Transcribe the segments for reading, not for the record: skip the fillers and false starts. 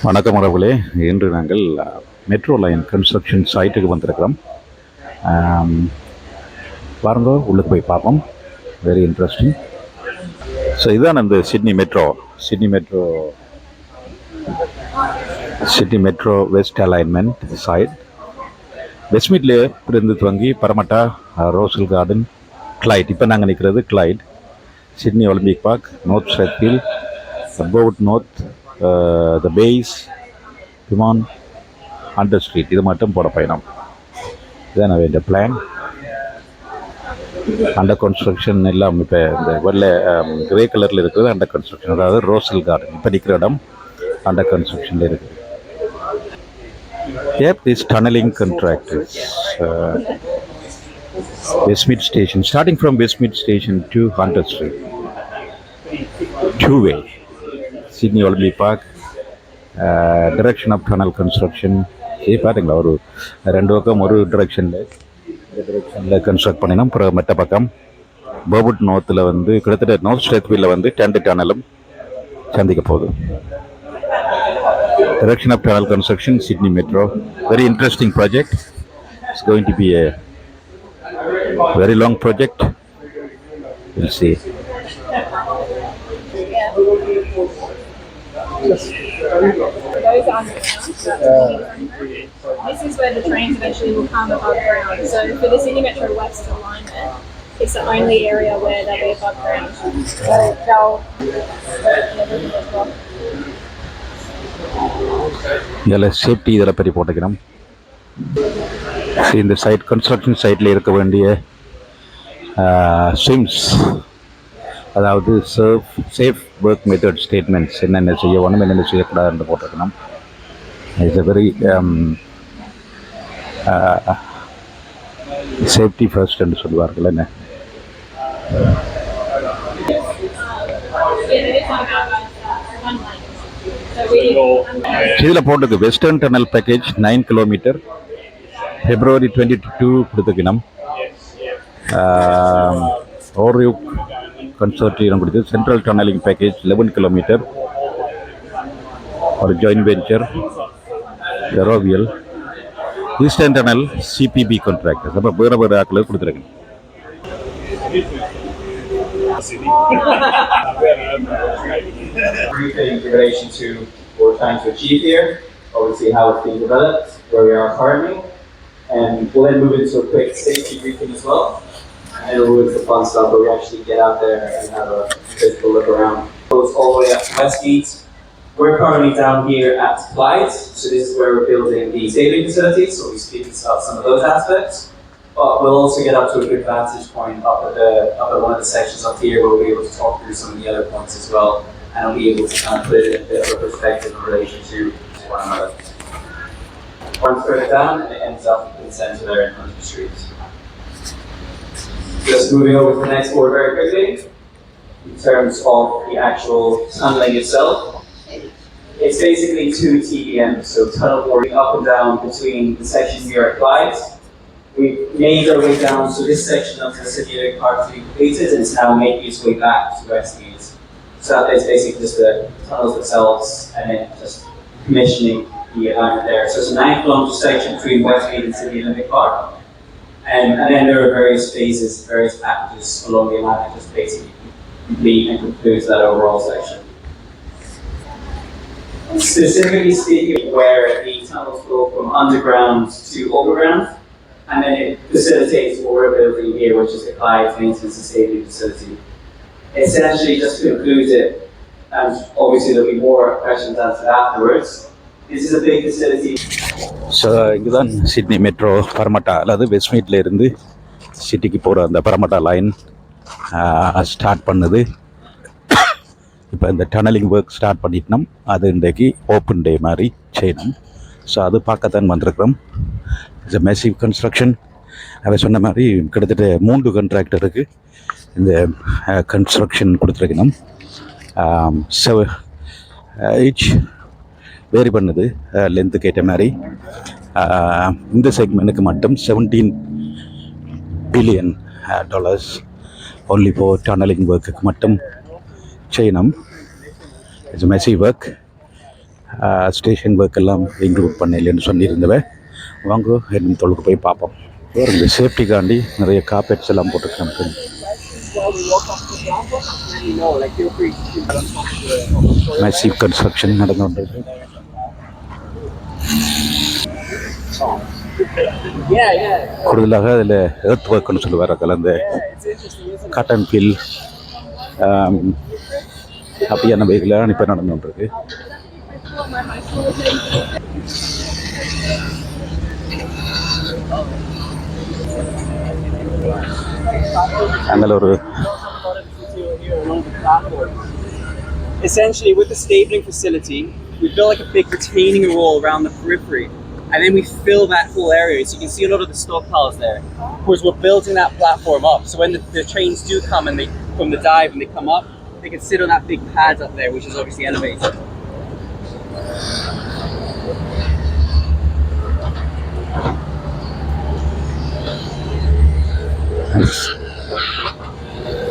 வணக்கம் உறவுகளே. இன்று நாங்கள் மெட்ரோ லைன் கன்ஸ்ட்ரக்ஷன் சைட்டுக்கு வந்திருக்கிறோம். பாருங்க, உள்ளுக்கு போய் பார்ப்போம். Very interesting. ஸோ இதுதான் அந்த Sydney metro west alignment site. வெஸ்ட்மீட்ல இருந்து துவங்கி பரமட்டா, ரோசல் கார்டன், கிளைட். இப்போ நாங்கள் நிற்கிறது Clyde. Sydney Olympic Park, North Strathfield, Burwood North, the Bays, Pyrmont, Hunter Street. இது மட்டும் போட பயணம். இதான் வேண்டிய பிளான். அண்டர் கன்ஸ்ட்ரக்ஷன் எல்லாம் இப்போ இந்த வெள்ளை கிரே கலரில் இருக்கிறது அண்டர் கன்ஸ்ட்ரக்ஷன், அதாவது ரோசல் கார்டன். இப்போ நிற்கிற இடம் அண்டர் கன்ஸ்ட்ரக்ஷனில் இருக்குது. Yep, this tunneling contract is Westmead Station, starting from Westmead Station to Hunter Street, two-way. Sydney Olympic Park, direction of tunnel construction. பார்த்தீங்களா, ஒரு ரெண்டு பக்கம் ஒரு டிரெக்ஷனில் கன்ஸ்ட்ரக்ட் பண்ணினோம். அப்புறம் மெட்ட பக்கம் போபுட் நோத்தில் வந்து கிட்டத்தட்ட நார்த் ஸ்ட்ரெத்ஹில்ல வந்து 10 டனலும் சந்திக்க போகுது. Direction of tunnel construction, Sydney Metro. Very interesting project. It's going to be a very long project. We'll see. This is where the trains eventually will come above ground. So for the Sydney Metro West alignment, it's the only area where they'll be above ground. So they'll இதில் safety இதில் பற்றி போட்டுக்கிறோம். இந்த side construction சைட்டில் இருக்க வேண்டிய swims, அதாவது safe work method statements, என்னென்ன செய்யணும் என்னென்ன செய்யக்கூடாதுன்னு போட்டுக்கணும். It's a very safety first என்று சொல்லுவார்கள். என்ன இதில் போட்டது western tunnel package 9 kilometre, February 22 கொடுத்துக்கணும். ஓரியூக் கன்சோர்டியம் கொடுத்து சென்ட்ரல் டனலிங் பேக்கேஜ் 11 கிலோமீட்டர், ஒரு ஜாயின்ட் வெஞ்சர் எரோவியல். Eastern tunnel CPB contractor. அப்போ வேறு ஆக்கள் கொடுத்துருக்கேன். Briefing in relation to what we're trying to achieve here, obviously how it's being developed, where we are currently, and we'll then move into a quick safety briefing as well, and then we'll move into the fun stuff where we actually get out there and have a physical look around. Goes all the way up to Westmead. We're currently down here at Clyde, so this is where we're building the sailing facilities, so we'll speak about some of those aspects. But we'll also get up to a good vantage point up at one of the sections up here where we'll be able to talk through some of the other points as well, and I'll be able to kind of put it in a bit of a perspective in relation to one another. Once further down, and it ends up in the centre there in Hunter Street. Just moving over to the next board very quickly, in terms of the actual tunneling itself. It's basically 2 TBM, so tunnel boring up and down between the section here at Clyde. We've made our way down, so this section of the Sydney Park to be completed, and it's now making its way back to Westmead. So that is basically just the tunnels themselves, and then just commissioning the alignment there. So it's a 9-kilometer section between Westmead and Sydney Olympic Park. And then there are various phases, various packages along the alignment, just basically complete and concludes that overall section. Specifically speaking, where the tunnels go from underground to overground, and then it facilitates what we're building here, which is the Clyde Maintenance and Safety Facility. Essentially, just to conclude it, and obviously there'll be more questions answered afterwards, this is a big facility. So இங்கே தான் Sydney metro Parramatta, அதாவது வெஸ்ட்மீட்ல இருந்து சிட்டிக்கு போகிற அந்த Parramatta line start பண்ணுது. இப்போ இந்த டனலிங் ஒர்க் ஸ்டார்ட் பண்ணிட்டோம். அது இன்றைக்கு ஓப்பன் டே மாதிரி செய்யணும். ஸோ அது பார்க்கத்தான் வந்திருக்கிறோம். It's a massive construction. அதை சொன்ன மாதிரி கிட்டத்தட்ட 3 கான்ட்ராக்டருக்கு இந்த கன்ஸ்ட்ரக்ஷன் கொடுத்துருக்கணும். ஈச் வேரி பண்ணுது லென்த்துக்கு ஏற்ற மாதிரி. இந்த செக்மெண்ட்டுக்கு மட்டும் $17 billion only for tunneling work மட்டும் செய்யணும். It's a messy work. Station work எல்லாம் இன்க்ளூட் பண்ணலன்னு சொல்லியிருந்தவ. வாங்க இன்னும் தொழுக்கு போய் பார்ப்போம். இந்த சேஃப்டிக்காண்டி நிறைய கார்பெட்ஸ் எல்லாம் போட்டுருக்காங்க. மேசிவ் கன்ஸ்ட்ரக்ஷன் நடந்து கொண்டிருக்கு. கூடுதலாக அதில் எர்த் ஒர்க்னு சொல்லுவார். அதில் அந்த காட்டன் ஃபீல் அப்படியான வகையில் இப்போ நடந்து கொண்டிருக்கு. அங்கே ஒரு essentially with the stabling facility we build like a big retaining wall around the periphery and then we fill that whole area, so you can see a lot of the stockpiles there. Of course we're building that platform up so when the trains do come and they from the dive and they come up, they can sit on that big pad up there which is obviously elevated.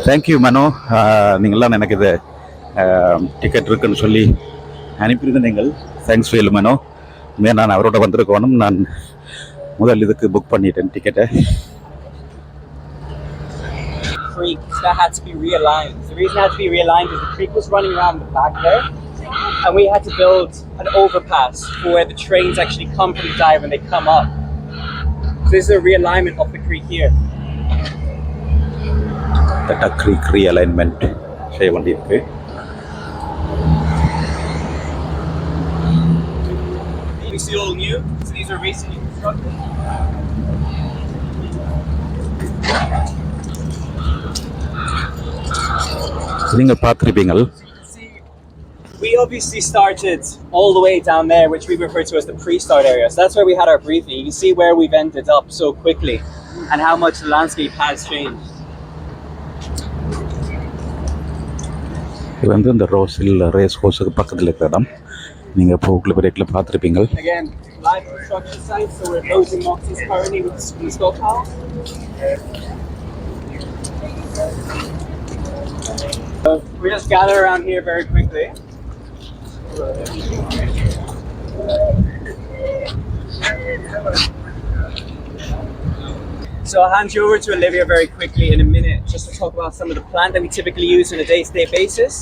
Thank you Mano. நீங்கள்லாம் எனக்கு இது ticket இருக்குன்னு சொல்லி அனுப்பியிருந்தேன். நீங்கள் thanks Velu மனோ. நான் அவரோட வந்திருக்கணும். நான் முதல் இதுக்கு புக் பண்ணிட்டேன் டிக்கெட்டை. Creek that had to be realigned. The reason it had to be realigned is the creek was running around the back there and we had to build an overpass for where the trains actually come from the dive and they come up. So this is a realignment of the creek here. That creek realignment செய்ய வேண்டியிருக்கு. These are all new, so these are recently constructed. நீங்கள் பார்த்துருப்பீங்கள். We obviously started all the way down there, which we refer to as the pre-start area. So that's where we had our briefing. You can see where we've ended up so quickly and how much the landscape has changed. இது வந்து இந்த ரோஸில் race ஹோஸுக்கு பக்கத்தில் இருக்கிற இடம். நீங்கள் போக்கில் பிரேக்கில் பார்த்துருப்பீங்கள். Again, live construction site, so we're loading boxes currently with the stockpile. So we just gather around here very quickly. So I'll hand you over to Olivia very quickly in a minute just to talk about some of the plant that we typically use on a day-to-day basis.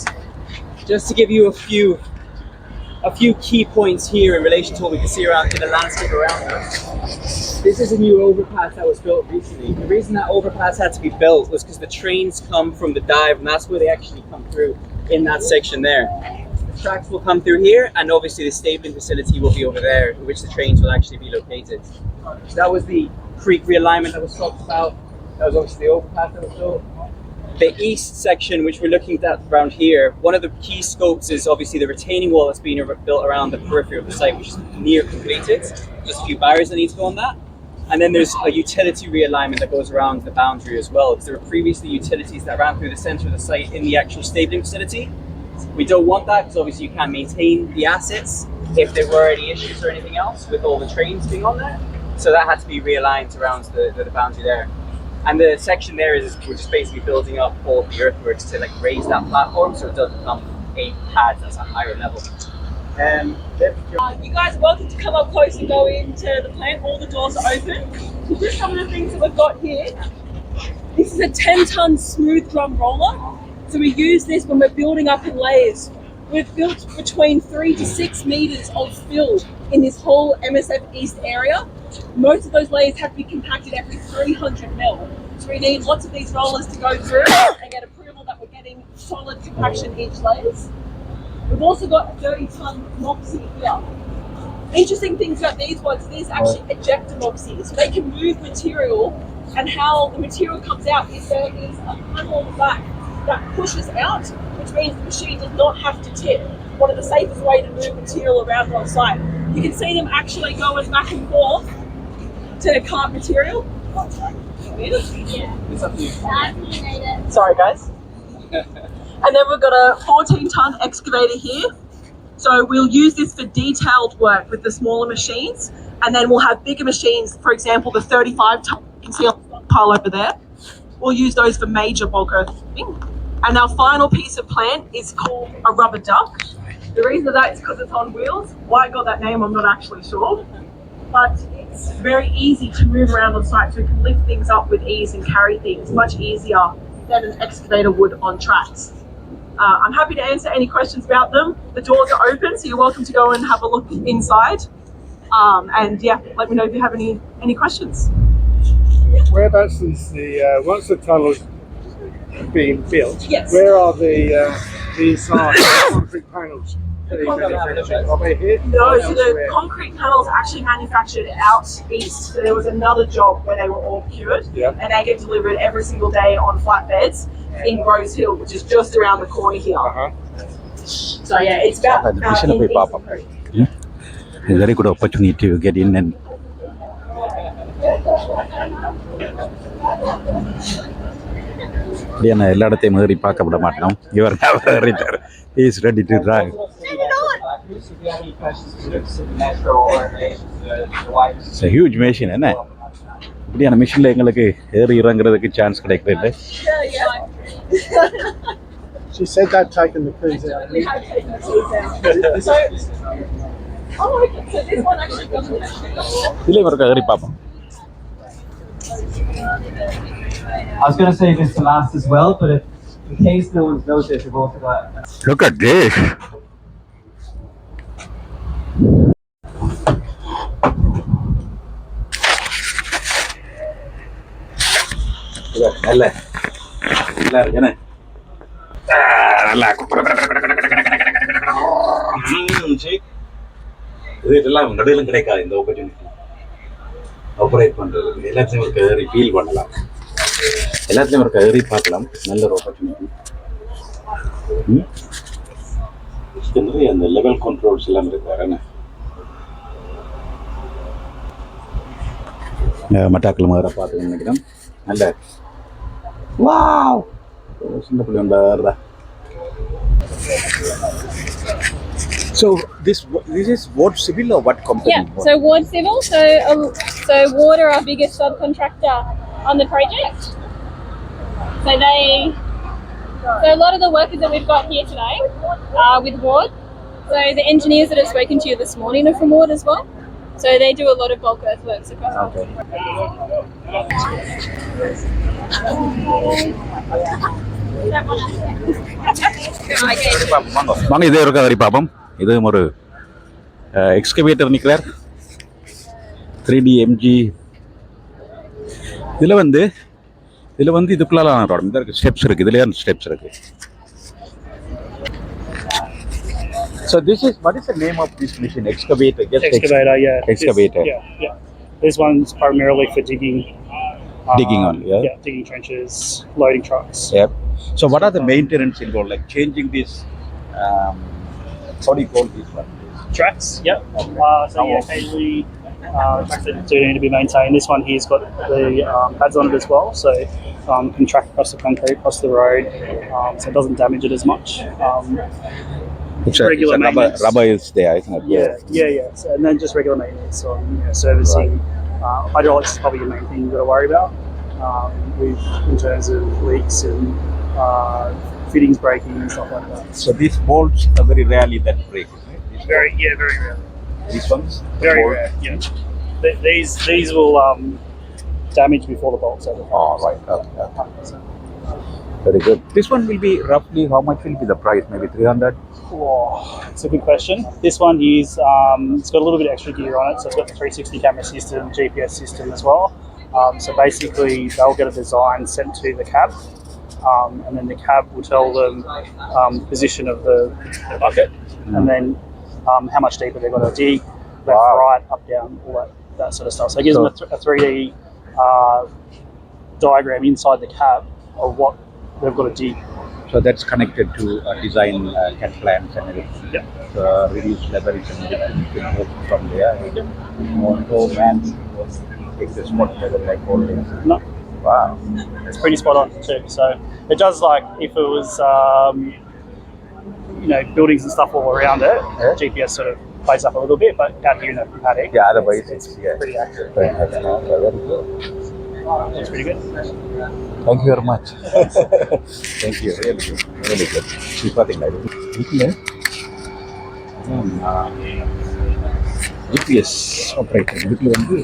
Just to give you a few key points here in relation to what we can see around in the landscape around us. This is a new overpass that was built recently. The reason that overpass had to be built was because the trains come from the dive and that's where they actually come through in that section there. The tracks will come through here and obviously the stabling facility will be over there in which the trains will actually be located. So that was the creek realignment that was talked about. That was obviously the overpass that was built. The east section, which we're looking at around here, one of the key scopes is obviously the retaining wall that's being built around the periphery of the site, which is near completed. Just a few barriers that need to go on that. And then there's a utility realignment that goes around the boundary as well, because there were previously utilities that ran through the center of the site in the actual stabling facility. We don't want that because obviously you can't maintain the assets if there were any issues or anything else with all the trains being on there. So that had to be realigned around the boundary there. And the section there is we're just basically building up all of the earthworks to like raise that platform so it does become a pad that's a higher level. You guys are welcome to come up close and go into the plant. All the doors are open. Here's some of the things that we've got here. This is a 10-ton smooth drum roller. So we use this when we're building up in layers. We've built between 3 to 6 meters of fill in this whole MSF East area. Most of those layers have to be compacted every 300 mil. So we need lots of these rollers to go through and get approval that we're getting solid compaction each layers. We've also got a 30-ton moxie here. Interesting things about these ones, these are actually ejector moxies. So they can move material, and how the material comes out is there is a panel on the back that pushes out, which means the machine does not have to tip. One of the safest way to move material around on site. You can see them actually going back and forth to cart material. Sorry guys. And then we've got a 14-ton excavator here. So we'll use this for detailed work with the smaller machines, and then we'll have bigger machines, for example the 35-ton, you can see on the pile over there. We'll use those for major bulk earthing. And our final piece of plant is called a rubber duck. The reason for that is because it's on wheels. Why it got that name, I'm not actually sure. But it's very easy to move around on site, so it can lift things up with ease and carry things much easier than an excavator would on tracks. I'm happy to answer any questions about them. The doors are open, so you're welcome to go and have a look inside. And yeah, let me know if you have any questions. Whereabouts is the once the tunnel's being built? Yes. Where are the inside concrete panels? Are they here? No, so the concrete panels are actually manufactured out east. So there was another job where they were all cured, and they get delivered every single day on flatbeds in Rose Hill, which is just around the corner here. So yeah, it's about a very good opportunity to get in and எல்லா இடத்தையும் ஏறி பார்க்க விட மாட்டோம். இவர் ஏறிட்டார். He is ready to drive. It's a huge machine, என்ன? இப்படியான மிஷினில் எங்களுக்கு ஏறி இறங்குறதுக்கு சான்ஸ் கிடைக்கிறது. She said that taking the keys out. We have taken the keys out. So, okay. So this one actually doesn't. இதிலே ஒரு ஏறி பார்ப்போம். I was going to say this to last as well, but if, in case no one's noticed, we've also got. Look at this. நல்லா இருக்குண்ணே. நல்லா இதெல்லாம் நடுவிலும் கிடைக்காது இந்த ஆப்பர்ச்சுனிட்டி ஆப்ரேட் பண்ணுறதுக்கு. எல்லாத்தையும் ஒரு கதறி ஃபீல் பண்ணலாம், எல்லாத்துலேயும் ஒரு கதறி பார்க்கலாம். நல்ல ஒரு ஆப்பர்ச்சுனிட்டி. நிறைய அந்த லெவல் கண்ட்ரோல்ஸ் எல்லாம் இருக்காருண்ணே. மட்டாக்கள் மாதிரி பார்த்து நினைக்கிறேன். நல்ல வாவ் சின்ன பிள்ளை உண்டாடுறா. So this is Ward Civil or what company? Yeah, so Ward Civil. So Ward are our biggest subcontractor on the project. So a lot of the workers that we've got here today are with Ward. So the engineers that have spoken to you this morning are from Ward as well. So they do a lot of bulk earthworks across. Okay. வாங்க இதே ஒரு கதறி பார்ப்போம். இதுவும் ஒரு excavator நிற்கிறார். 3D MG. இதில் வந்து இதுக்குள்ளால இந்த இருக்குது ஸ்டெப்ஸ் இருக்குது. இதுலேயே ஸ்டெப்ஸ் இருக்குது. So what is the name of this machine? Excavator. Just Excavator, yeah. Excavator. Yeah. This one's primarily for digging. Digging on, yeah? Yeah, digging trenches, loading trucks. Yep. So what are the maintenance involved? Like changing this, how do you call this one? Tracks, yep. Occasionally tracks that do need to be maintained. This one here's got the pads on it as well, so can track across the concrete, across the road, so it doesn't damage it as much. It's regular maintenance. Rubber is there, isn't it? Yeah. So, and then just regular maintenance on servicing. Hydraulics is probably the main thing you've got to worry about in terms of leaks and fittings breaking and stuff like that. So these bolts are very rarely that break, right? Very rare. These ones? Very rare, yeah. These will damage before the bolts ever. Oh, right. Okay. Very good. This one will be roughly, how much will be the price? Maybe 300? Oh, it's a good question. This one is, it's got a little bit of extra gear on it, so it's got the 360 camera system, GPS system as well. So basically, they'll get a design sent to the cab, and then the cab will tell them the position of the bucket, and then how much deeper they've got to dig, left, right, up, down, all that sort of stuff. So it gives them a 3D diagram inside the cab of what they've got to dig. So that's connected to design CAD plans and everything. Yeah. So reduce levels and everything can work from there. No man takes the spot level like always. No. Wow. It's pretty spot on too. So it does, like if it was buildings and stuff all around it, GPS sort of plays up a little bit, but out here in the paddock, Otherwise it's pretty accurate. Very good. It's pretty good. Thank you very much. Thank you. Really good. Really good. Keep nothing like this. GPS operator இதுல வந்து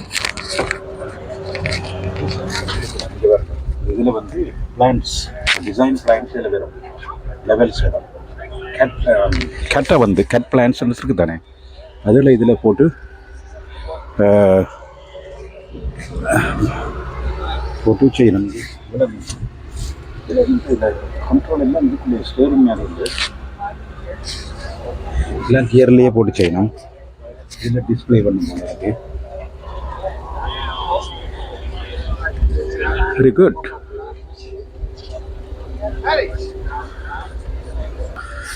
இதில் வந்து plans design plans இதில் வரும் levels வரும் கட்டை வந்து cut plans இருக்குது தானே அதில் இதில் போட்டு போட்டு செய்யணும். இதில் கண்ட்ரோல் எல்லாம் இதுக்குள்ளே ஸ்டேரிங் மேலே இருந்து எல்லாம் கியர்லேயே போட்டு செய்யணும். இதில் டிஸ்பிளே பண்ணுவோம் எனக்கு வெரி குட்.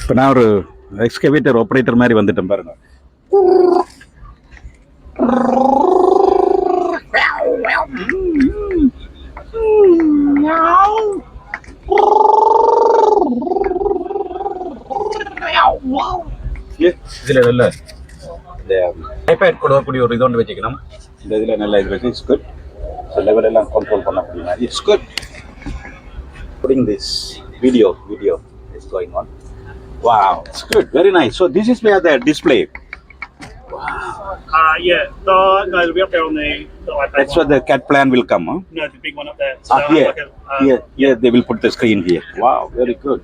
இப்போ நான் ஒரு எக்ஸ்கவேட்டர் ஆப்ரேட்டர் மாதிரி வந்துட்டேன் பாருங்க. இதில் நல்ல இந்த ஐபேட் கொடுக்கக்கூடிய ஒரு இது ஒன்று வச்சுக்கணும். இந்த இதில் நல்ல இது வச்சு இட்ஸ் குட். லெவல் எல்லாம் கண்ட்ரோல் பண்ண முடியுமா? It's good. Putting this video is going on. Wow, it's good. Very nice. So this is where the display. Yeah. No, it'll be up there on the iPad. That's where the CAD plan will come, huh? No, the big one up there. So Here. like Here they will put the screen here. Wow, very good.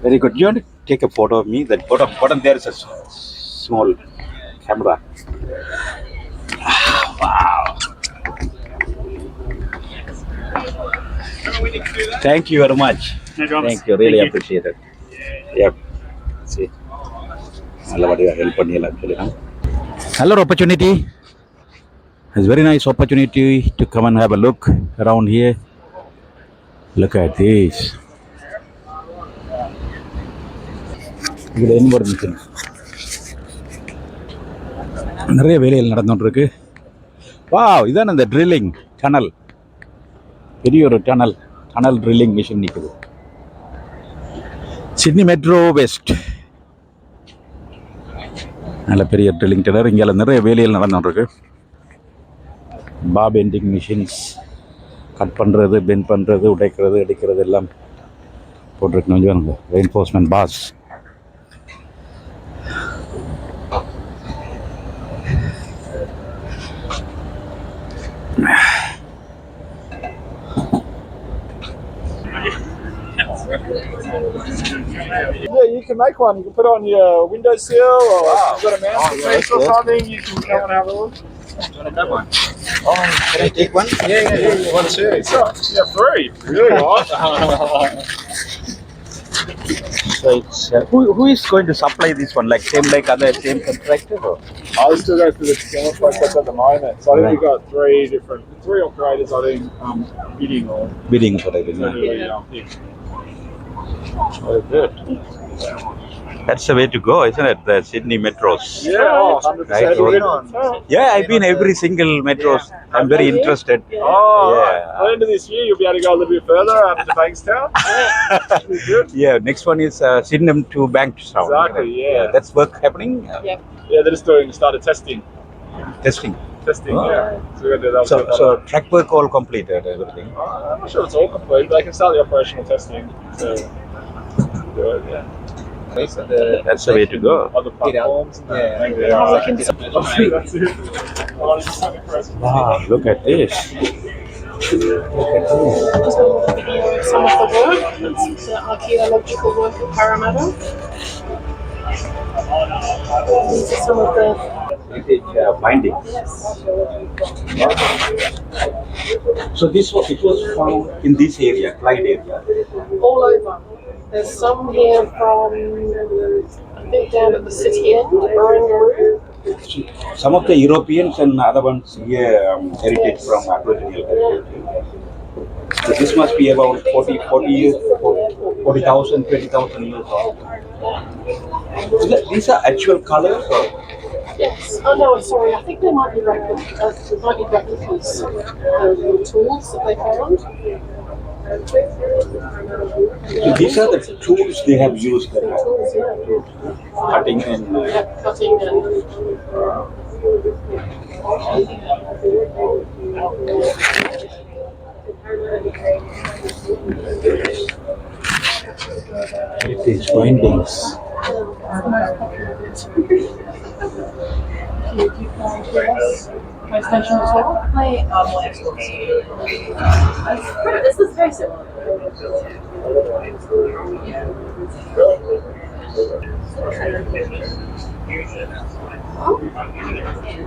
Very good. You want to take a photo of me? That bottom there is a small camera. Wow. Thank you very much. No dramas. Thank you. Really Thank you. appreciate it. Yep. See. நல்லபடியாக help பண்ணிடலாம் சொல்லிடலாம். Another opportunity. It's very nice opportunity to come and have a look around here. Look at this. இதில் இன்னொரு machine நிறைய வேலைகள் நடந்துகிட்டு. Wow, இதான் அந்த ட்ரில்லிங் டனல். பெரிய ஒரு டனல் ட்ரில்லிங் மிஷின் நிற்குது. சிட்னி மெட்ரோ வெஸ்ட் நல்ல பெரிய ட்ரில்லிங் டனல். இங்கே நிறைய வேலைகள் நடந்துகிட்டு. பாப் பெண்டிங் மிஷின்ஸ், கட் பண்ணுறது, பெண்ட் பண்ணுறது, உடைக்கிறது, அடிக்கிறது எல்லாம் போட்டிருக்கு. கொஞ்சம் reinforcement bars. Yeah, you can make one. You can put it on your windowsill, or if you've got a mantelpiece or something, you can come and have a look. Can I take one? Yeah, one too. Yeah, three. Really nice. So it's who is going to supply this one? Like same contractor? Or? I still go through the procurement process at the moment. So I think we've got three operators, I think, bidding for everything. yeah. Very good. That's the way to go, isn't it? The Sydney metros. Yeah, 100%. Right, yeah, I've been every single metros. I'm very interested. Oh, Yeah. right. By the end of this year, you'll be able to go a little bit further out to Bankstown. Good. Yeah, next one is Sydenham to Bankstown. Exactly, yeah. That's work happening. Yeah, they're just started testing. Testing. Yeah. So we're going to do that. So track work all completed, everything. I'm not sure it's all complete, but they can start the operational testing. So do it, yeah. That's the way to go. Other platforms. That's it. Wow, look at this. Some of the work. It's the archaeological work at Parramatta. These are some of the Bindings. So it was found in this area, Clyde area. all over. There's some here from, I think, down at the city end, Barangaroo. Some of the Europeans and other ones here heritage from Aboriginal heritage. So this must be about 40,000, 20,000 years old. These are actual colors? Or? Yes. Oh no, sorry. I think they might be replicas. The tools that they found. So these are the tools they have used, Tools, yeah. cutting and Cutting and. it is bindings. PlayStation as well? Play Xbox. This is very similar.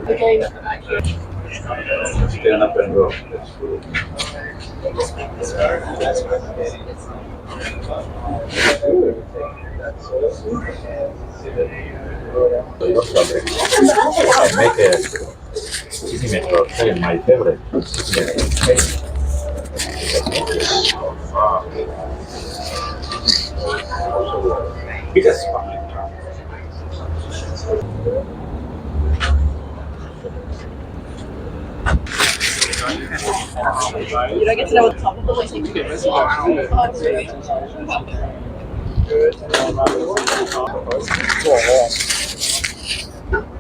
Okay. Stand up and go. Make a city metro train my favorite. Biggest one. You don't get to know what the top of the list is.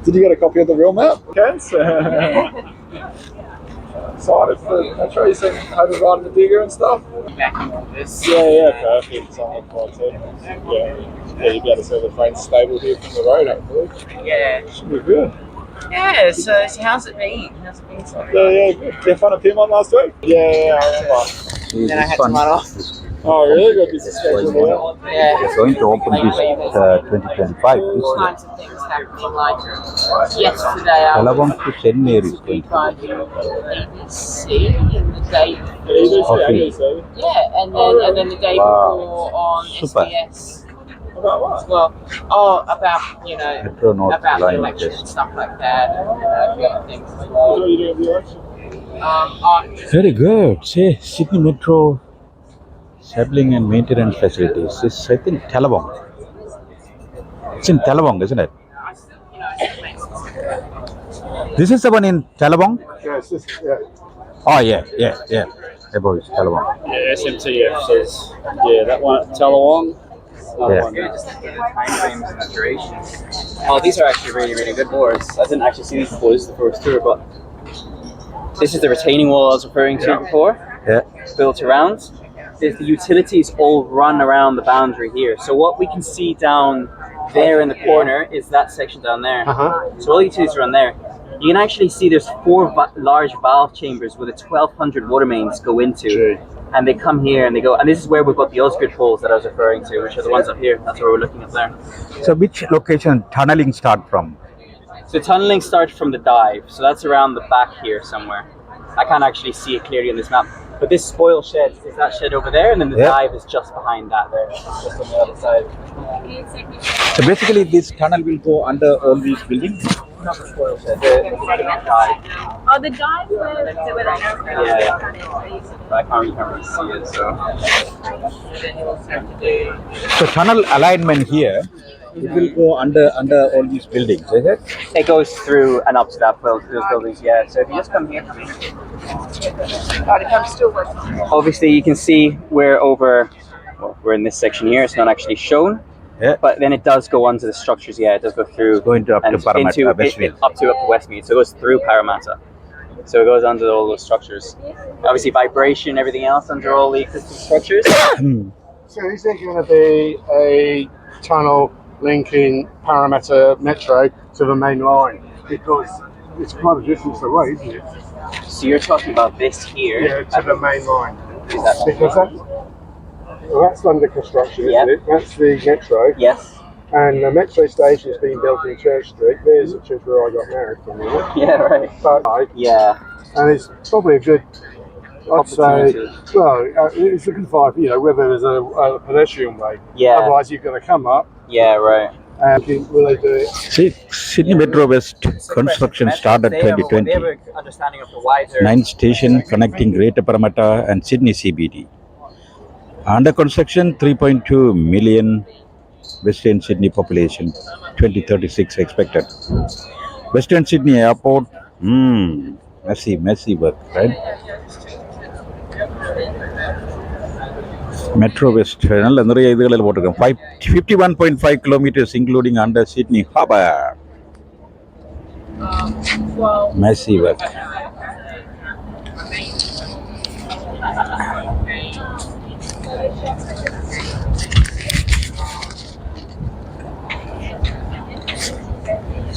Did you get a copy of the real map? Yes. Excited for the metro. You seen how to ride in the digger and stuff? Yeah, perfect. So I'm looking forward to it. Yeah, you'll be able to see the train stable here from the road, hopefully. Yeah. Should be good. Yeah, so how's it been? How's it been so far? Yeah, good. Did you have fun at Piedmont last week? Yeah, I remember. Then I had to run off. Oh, really? Got busy schedule there? Yeah. We're going to open this 2025 this year. Kinds of things happening. Like yesterday, I Telabong to St. Mary's going to by ABC and the day Okay. yeah, and then the day Wow. before on Super. SBS. About what? Well, about Metro North about the Line election test. and stuff like that, and a few other things as What well. are you doing with the election? Very good. See, Sydney Metro Stabling and maintenance facilities. This, I think, Telabong. It's in Telabong, isn't it? This is the one in Telabong? Yeah, it's just, yeah. Oh, yeah. Above is Telabong. Yeah, SMTF says, yeah, that one at Tallawong. Yeah. Oh, these are actually really, really good boards. I didn't actually see these before. This is the first tour, but this is the retaining wall I was referring to before. Yeah. Built around. There's the utilities all run around the boundary here. So what we can see down there in the corner is that section down there. So all the utilities are on there. You can actually see there's four large valve chambers where the 1,200 water mains go into. And they come here and they go, and this is where we've got the Osgrid poles that I was referring to, which are the ones up here. That's where we're looking up there. So which location tunneling start from? So tunneling starts from the dive. So that's around the back here somewhere. I can't actually see it clearly on this map. But this spoil shed is that shed over there, and then the dive is just behind that there, just on the other side. So basically this tunnel will go under all these buildings? Not the spoil shed, the dive. Oh, the dive where the Yeah. But I can't really see it, so. So tunnel alignment here, it will go under all these buildings, is it? It goes through and up to that those buildings, yeah. So if you just come here. I'm still working. Obviously, you can see we're in this section here. It's not actually shown. Yeah. But then it does go onto the structures, yeah, it does go through. Going to up to Parramatta, Westmead. Up to Westmead, so it goes through Parramatta. So it goes under all those structures. Obviously vibration, everything else under all the existing structures. So is there going to be a tunnel linking Parramatta Metro to the main line? Because it's quite a distance away, isn't it? So you're talking about this here? Yeah, to the main line. Is that Because that's under construction, Yeah. isn't it? That's the Metro. Yes. And the Metro station is being built in Church Street. There's the church where I got married from there. Yeah, right. But, Yeah. and it's probably a good, I'd say, Opportunity. well, it's looking for, whether there's a pedestrian way. Yeah. Otherwise, you've got to come up Yeah, right. and will they do it? See, Sydney Metro West construction started They have 2020. an understanding of the wider. 9 station connecting Greater Parramatta and Sydney CBD. Under construction, 3.2 million Western Sydney population, 2036 expected. Western Sydney Airport, messy work, right? Metro West, நிறைய இதுகளில் போட்டிருக்கோம் 51.5 kilometers including under Sydney Harbour. Messy work.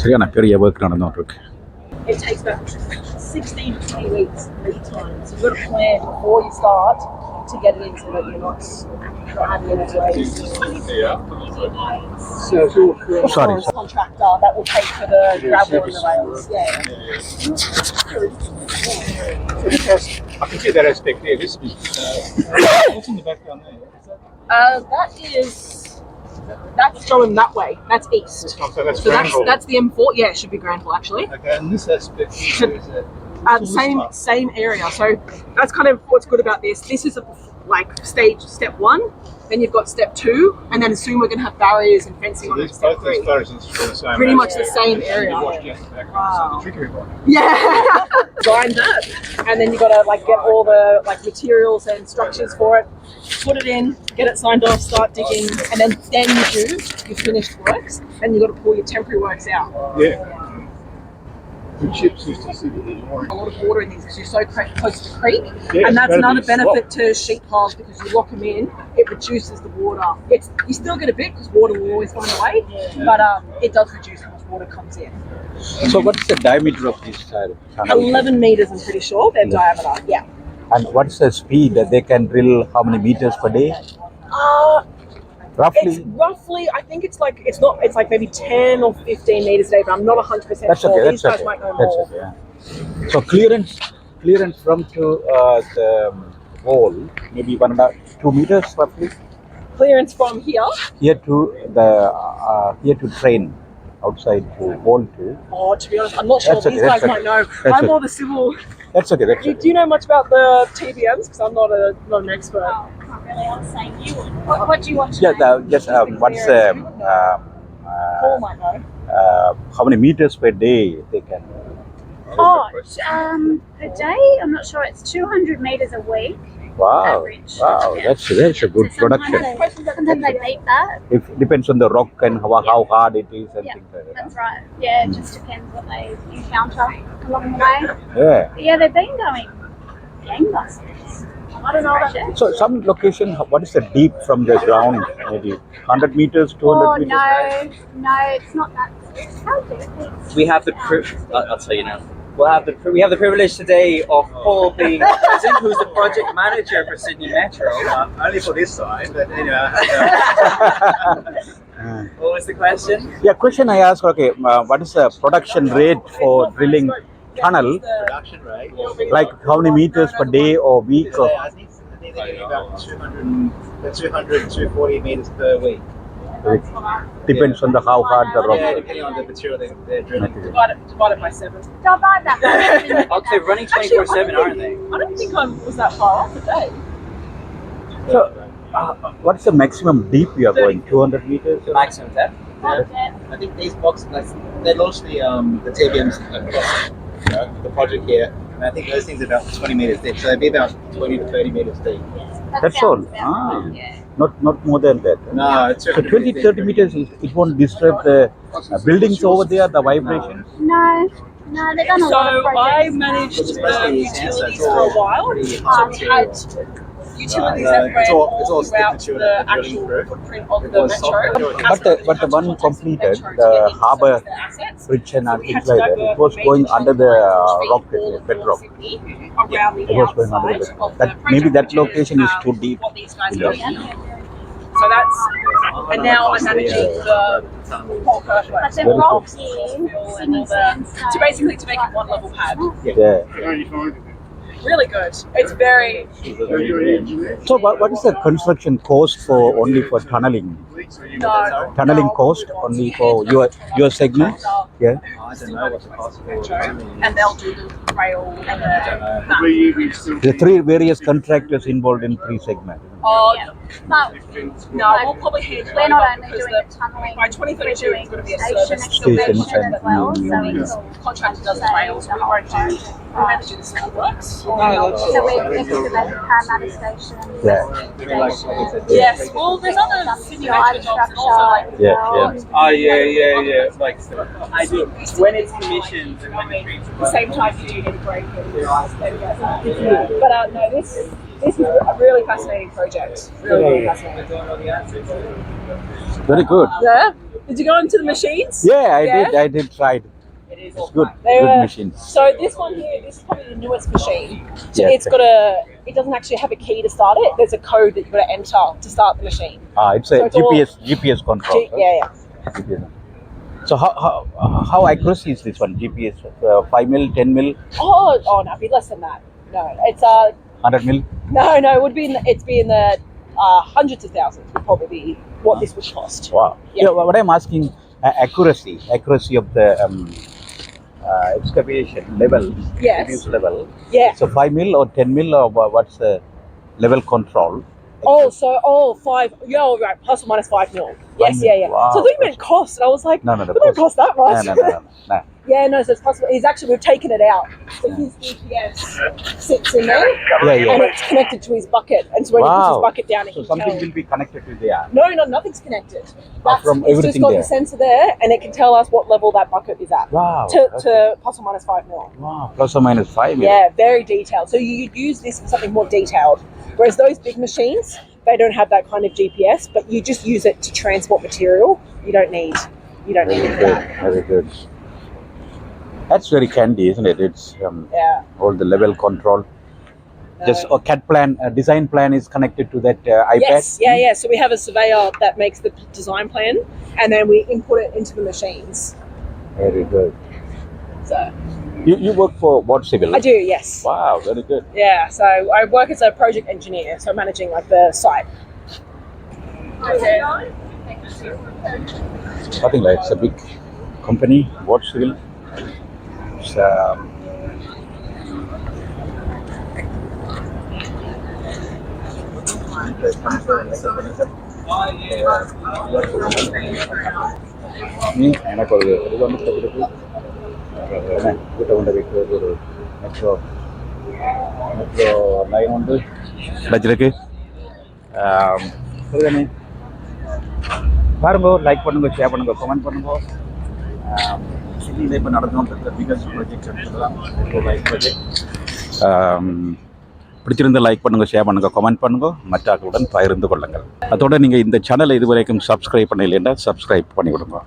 சரியான பெரிய work நடந்துட்டு இருக்கு. It takes about 16 to 20 weeks lead time. So you've got to plan before you start to get it in so that you're not having any delays. So if you're Sorry. Contractor that will pay for the gravel and the rails. Yeah. So this has, I can see that aspect there. This is, what's in the background there? That's going that way. That's east. Oh, so that's So Granville. that's the M4. Yeah, it should be Granville actually. Okay, and this aspect here is that. The same area. So that's kind of what's good about this. This is like step 1. Then you've got step 2, and then soon we're going to have barriers and fencing on step 3. Both these versions are the same. Pretty much the same area. Wow. Trickery one. Yeah, grind that, and then you got to like get all the like materials and structures for it, put it in, get it signed off, start digging, and then you do your finished works, and you got to pull your temporary works out. Yeah. The chips used to see the orange. A lot of water in these because you're so close to the creek, Yeah, and that's it's another gotta be benefit to sheep piles because you lock them in, it reduces the water. You still get a bit because water will always find a way, but it does reduce how much water comes in. So what is the diameter of this tunnel? 11 meters, I'm pretty sure, their diameter. Yeah. And what is the speed that they can drill? How many meters per day? Roughly. It's roughly, I think it's like maybe 10 or 15 meters a day, but I'm not 100% That's sure. okay. These That's guys okay. might know That's more. okay. Yeah. So clearance from to the wall, maybe 1.5-2 meters roughly. Clearance from here. Here to train, outside to wall to. Oh, to be honest, I'm not sure. That's okay, These guys that's might know. okay. That's I'm more okay. the civil. That's okay. That's Do okay. you know much about the TBMs? Because I'm not an expert. Oh, not really. I was saying you would. What do you want to Yeah. know? Just what's Paul might know. how many meters per day they can? Oh, per day? I'm not sure. It's 200 meters a week. Wow. Average. Wow. Yeah. That's a good So production. Sometimes they beat that. It depends on the rock and how hard it is and Yeah, things like that. that's right. Yeah, it just depends what they encounter along the way. Yeah. But yeah, they've been going gangbusters. I don't know about that. So some location, what is the deep from the ground? Maybe 100 meters, 200 Oh, meters? no, it's not that. How deep? We have the I'll tell you now. We have the privilege today of Paul being present, who's the project manager for Sydney Metro. Only for this side, but anyway. What was the question? Yeah, question I asked, okay, what is the production rate for drilling tunnel? Production rate. Like how many meters per day or week? Or, I think they're getting about 200 to 240 meters per week. depends on the how hard the rock Yeah, is. depending on the material they're drilling. Divide it by 7. Divide that by 7. Oh, they're running 24/7, aren't they? I don't think I was that far off a day. So, what's the maximum deep you are going? 200 meters? The maximum depth. I think these boxes, they launched the TBMs across the project here, and I think those things are about 20 meters deep, so they'd be about 20 to 30 meters deep. That's all. Not more than that. No, it's So 20, 30 meters, it won't disturb the buildings over there, the vibrations? No, they've done a lot of So I projects. managed It's mostly utilities sand, for a while. So we had utilities that ran it's all all throughout stick the material actual through. footprint of the metro. But the one completed, the harbour bridge and things like that, it was going under the rock, bedrock. Around the It was going under the outside of bedrock. the Maybe that project, location is too deep. What these guys Yeah. do. So that's, and now I'm managing the whole But earthworks. the Very rocks here, Sydney sandstone. To basically to make it one level pad. Yeah. Really good. It's very. So what is the construction cost for only for tunneling? No. Tunneling cost only for your segment? Yeah. I don't know what the cost for And they'll do the rail and the. The three various contractors involved in 3 segments. Oh, But no, we'll probably head. we're not only doing the tunnelling, by 2032 we're it's doing going to be a station service. excavation as well. So Mm. it's all Contractor does the rails. We won't do. We won't do the civil works. so we're excavating Parramatta Station. Yeah. Yes. Well, there's other Sydney Metro jobs and also like. Yeah. Oh yeah. Like I do when it's commissioned and when The same time you do integrate but no, this is a really fascinating project. Really fascinating. Very good. Yeah. Did you go into the machines? Yeah, I did try it. It's good. They Good were- machines. So this one here, this is probably the newest machine. So Yes. it doesn't actually have a key to start it. There's a code that you've got to enter to start the machine. It's a So it's all- GPS control. right? Yeah. GPS. So how accuracy is this one? GPS 5 mil, 10 mil, Oh no, it'd be less than that. No, it's 100 mil. no, it would be it'd be in the hundreds of thousands would probably be what this would cost. Wow. Yeah. What I'm asking, accuracy of the excavation level, Yes. reduce level. Yeah. So 5 mil or 10 mil or what's the level control? Oh, 5. Yeah, all right. Plus or minus 5 mil. Yes, mil. yeah. Wow. So I think it meant cost. And I was like, No. it don't cost that much. No. Yeah, no, so it's possible. We've taken it out. So his GPS sits in there. Yeah. And it's connected to his bucket. And so when he puts his bucket down, it So can something tell. will be connected to there. No, nothing's connected. From It's just everything got there. the sensor there, and it can tell us what level that bucket is at. Wow. To plus or minus 5 mil. Wow. Plus or minus 5 mil. Yeah, very detailed. So you'd use this for something more detailed. Whereas those big machines, they don't have that kind of GPS, but you just use it to transport material. You don't need Very it for good. that. Very good. That's very handy, isn't it? It's Yeah. all the level control. Just a CAD plan, a design plan is connected to that iPad. Yes, yeah. So we have a surveyor that makes the design plan, and then we input it into the machines. Very good. So You work for what civil? I do, yes. Wow, very good. Yeah, so I work as a project engineer, so managing like the site. Okay. I think like it's a big company, what civil. It's, எனக்கு ஒரு இது வந்து வீட்டை கொண்டு போயிட்டு ஒரு metro line உண்டு கிடைச்சிருக்கு சரிதானே பாருங்க லைக் பண்ணுங்க ஷேர் பண்ணுங்க கமெண்ட் பண்ணுங்க சிட்டியில் இப்போ நடந்து கொண்டிருக்கிற பிகஸ்ட் ப்ராஜெக்ட் லைக் ப்ராஜெக்ட் பிடிச்சிருந்த லைக் பண்ணுங்கள் ஷேர் பண்ணுங்கள் கமெண்ட் பண்ணுங்கள் மற்றவர்களுடன் பகிர்ந்து கொள்ளுங்கள் அதோடு நீங்கள் இந்த சேனலை இதுவரைக்கும் சப்ஸ்கிரைப் பண்ணலைன்னா சப்ஸ்கிரைப் பண்ணி கொடுங்க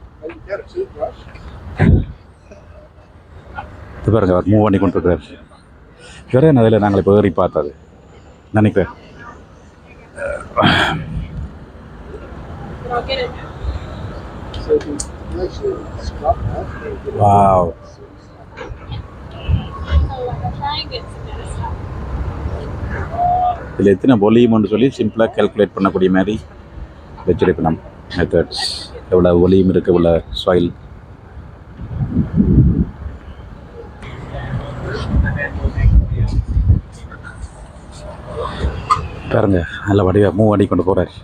இது பாருங்க அவர் மூவ் பண்ணி கொண்டிருக்கிறார் வேற அதில் நாங்கள் இப்போ ஏறி பார்த்தது நினைக்கிறேன் வாவ் இதில் எத்தனை ஒலியும்னு சொல்லி சிம்பிளாக கேல்குலேட் பண்ணக்கூடிய மாதிரி வச்சிருக்கணும் மெத்தட்ஸ் எவ்வளோ ஒலியும் இருக்குது எவ்வளோ சாயில் பாருங்க நல்ல வடிவாக மூவ் பண்ணி கொண்டு போகிறார்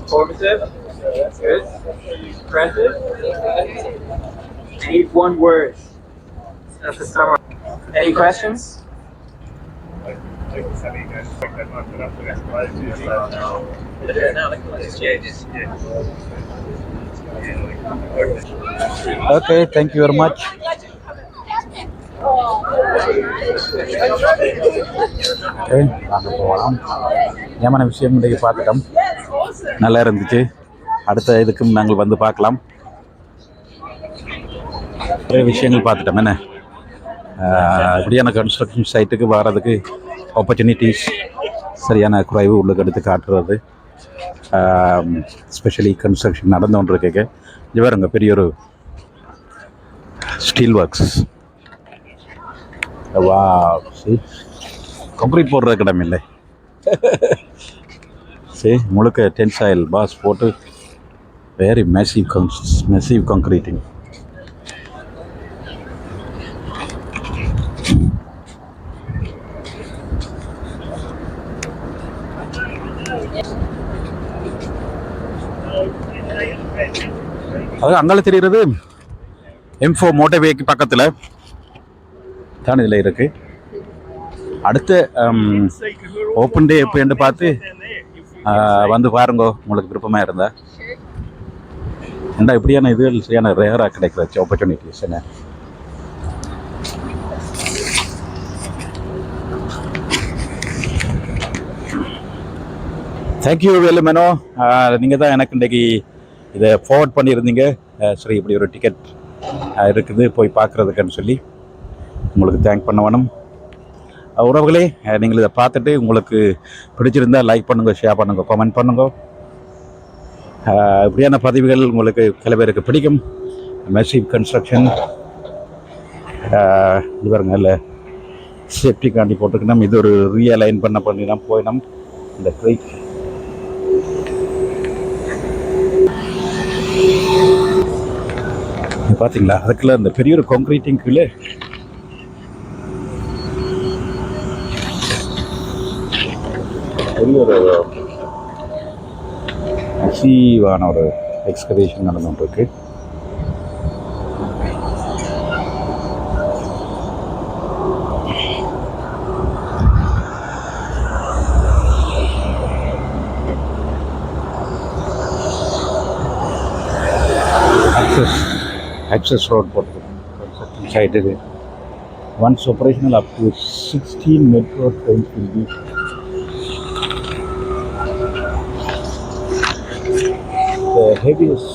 Informative. That's good. Impressive. I need one word. That's the summary. Any questions? Okay thank you very much okay நாங்கள் போகலாம் ஏமான விஷயம் இன்றைக்கு பார்த்துட்டோம் நல்லா இருந்துச்சு அடுத்த இதுக்கும் நாங்கள் வந்து பார்க்கலாம் நிறைய விஷயங்கள் பார்த்துட்டோம் என்ன இப்படியான கன்ஸ்ட்ரக்ஷன் சைட்டுக்கு வர்றதுக்கு ஆப்பர்ச்சுனிட்டிஸ் சரியான குறைவு உள்ளுக்கு எடுத்து காட்டுறது ஸ்பெஷலி கன்ஸ்ட்ரக்ஷன் நடந்து கொண்டு இருக்க இது வேறுங்க பெரிய ஒரு ஸ்டீல் ஒர்க்ஸ் வா சரி கான்க்ரீட் போடுற கிடம் இல்லை சரி முழுக்க டென்சைல் பாஸ் போட்டு வெரி மெசிவ் கான்க்ரீட்டிங் அது அங்கே தெரிகிறது M4 மோட்டர்வேக்கு பக்கத்தில் தான் இதில் இருக்குது. அடுத்த ஓப்பன் டே எப்போன்னு பார்த்து வந்து பாருங்கோ உங்களுக்கு விருப்பமாக இருந்தா. ஏன்னா இப்படியான இதுகள் சரியான ரேராக கிடைக்கிற ஆப்பர்ச்சுனிட்டிஸ் என்ன. Thank you well Mano. நீங்கள் தான் எனக்கு இன்றைக்கி இதை ஃபார்வர்ட் பண்ணியிருந்தீங்க. சரி இப்படி ஒரு டிக்கெட் இருக்குது போய் பார்க்குறதுக்குன்னு சொல்லி உங்களுக்கு தேங்க் பண்ண வேணும். உறவுகளே, நீங்கள் இதை பார்த்துட்டு உங்களுக்கு பிடிச்சிருந்தால் லைக் பண்ணுங்கள், ஷேர் பண்ணுங்கள், கமெண்ட் பண்ணுங்க. இப்படியான பதிவுகள் உங்களுக்கு சில பேருக்கு பிடிக்கும். மெசிவ் கன்ஸ்ட்ரக்ஷன் இது பாருங்க, இல்லை சேஃப்டிக்காண்டி போட்டுக்கணும். இது ஒரு ரீஅலைன் பண்ணி தான் போயிடும் இந்த க்ரீக். பார்த்தீங்களா, அதுக்குள்ள இந்த பெரிய ஒரு கான்கிரீட்டிங் கீழே பெரிய ஒரு அசீவான ஒரு எக்ஸ்கவேஷன் நடந்துட்டு இருக்கு. access road construction site is once operational up to 16 metro trains will be the heaviest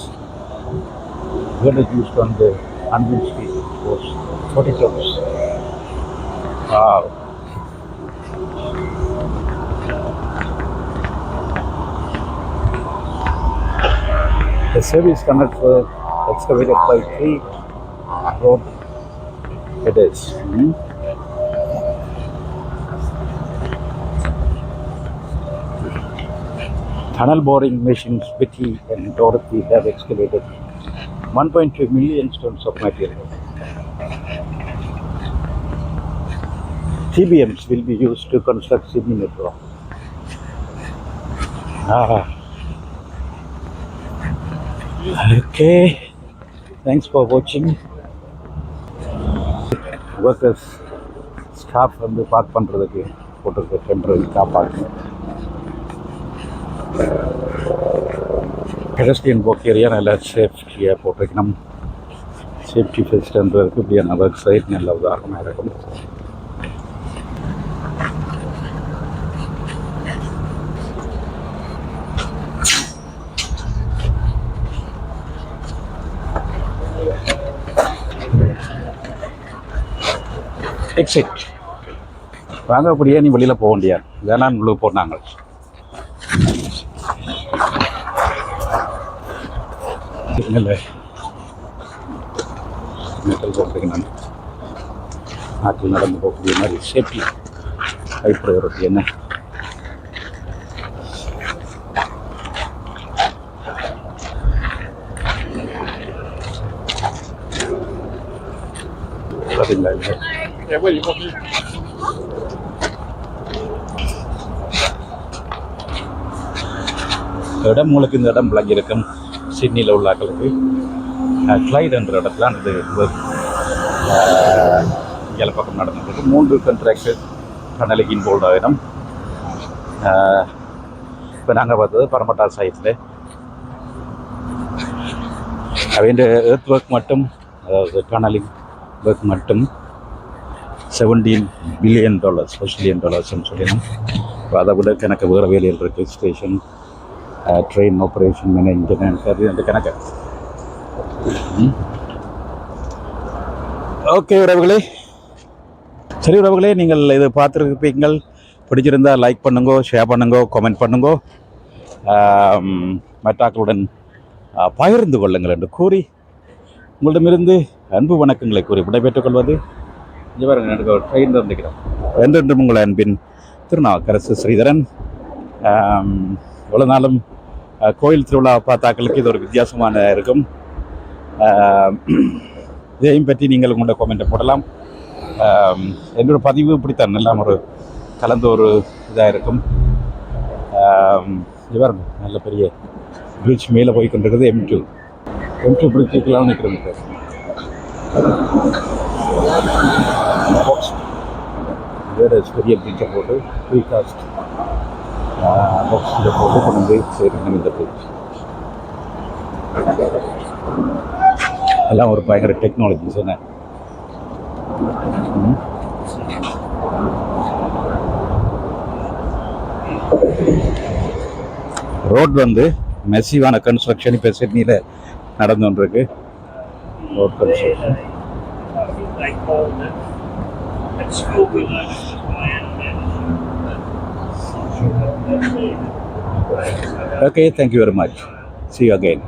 unit used on the unbuilt street was 40 tons. Wow. The service tunnels were excavated by 3 road headers. Tunnel boring machines Betty and Dorothy have excavated 1.2 million tons of material. TBMs will be used to construct Sydney Metro. Okay, thanks for watching. Workers, staff வந்து park பண்ணுறதுக்கு போட்டிருக்க temporary car park. Pedestrian walk area நல்ல சேஃப்டியாக போட்டிருக்கணும். Safety ஃபெஸ்ட்ன்றதுக்கு இப்படியான work side நல்ல உதாரணமாக இருக்கும். எக்ஸிட் வாங்க, அப்படியே நீ வெளியில் போக முடியாது, வேணான்னு உள்ளே போனாங்க. இல்லை மெட்டல் போட்டிருக்கேன் நான் நாட்டில் நடந்து போகக்கூடிய மாதிரி சேஃப்டி ஹை ப்ரையாரிட்டி என்ன. பார்த்தீங்களா இல்லை இடம் உங்களுக்கு இந்த இடம் விளங்கியிருக்கும். சிட்னியில் உள்ள ஆக்களுக்கு கிளைட் என்ற இடத்துல அந்த ஏழை பக்கம் நடந்துருக்கு. 3 கான்ட்ராக்ட் டனலுக்கு இன்வால்வ் ஆகிடும். இப்போ நாங்கள் பார்த்தது பரமட்டா சைட்டில் அவன் எர்த் ஒர்க் மட்டும், அதாவது டனலிங் ஒர்க் மட்டும் $17 பில்லியன் சொல்லிடணும். இப்போ அதை விட கணக்கு வேறு வேலையில் இருக்குது. ஸ்டேஷன், ட்ரெயின் ஆப்ரேஷன், மெயின்டெனன்ஸ், அது அந்த கணக்கு. ஓகே உறவுகளே, சரி உறவுகளே, நீங்கள் இது பார்த்துருப்பீங்கள். பிடிச்சிருந்தால் லைக் பண்ணுங்கோ, ஷேர் பண்ணுங்கோ, கமெண்ட் பண்ணுங்கோ, மற்றாக்களுடன் பகிர்ந்து கொள்ளுங்கள் என்று கூறி உங்களிடமிருந்து அன்பு வணக்கங்களை கூறி விடைபெற்றுக் கொள்வது இங்கே பாருங்க, எனக்கு ஒரு ட்ரெயின் இருந்துக்கிறோம். என்றென்றும் உங்கள் அன்பின் திருநாவுக்கரசு ஸ்ரீதரன். இவ்வளோ நாளும் கோயில் திருவிழா பார்த்தாக்களுக்கு இது ஒரு வித்தியாசமான இருக்கும். இதையும் பற்றி நீங்கள் உங்களோட கமெண்ட்டை போடலாம். என்னோட பதிவு இப்படித்தான் எல்லாம் ஒரு கலந்த ஒரு இதாக இருக்கும். இவர் நல்ல பெரிய பிரிட்ஜ் மேலே போய் கொண்டிருக்கிறது M2. என்ட்ரி பிடிச்சிக்கலாம் நிற்கிறேன் பாக்ஸ் வேறு பெரிய பிரிட்ஜை போட்டு ஃப்ரீ காஸ்ட் பாக்ஸில் போட்டு கொண்டு வந்து சேர்க்கணும் இந்த பிரிட்ஜ். எல்லாம் ஒரு பயங்கர டெக்னாலஜிஸ் என்ன. ரோட் வந்து மெசிவான கன்ஸ்ட்ரக்ஷன் இப்போ சிட்னியில் நடந்து கொண்டிருக்கு. Road construction Okay, thank you very much. See you again.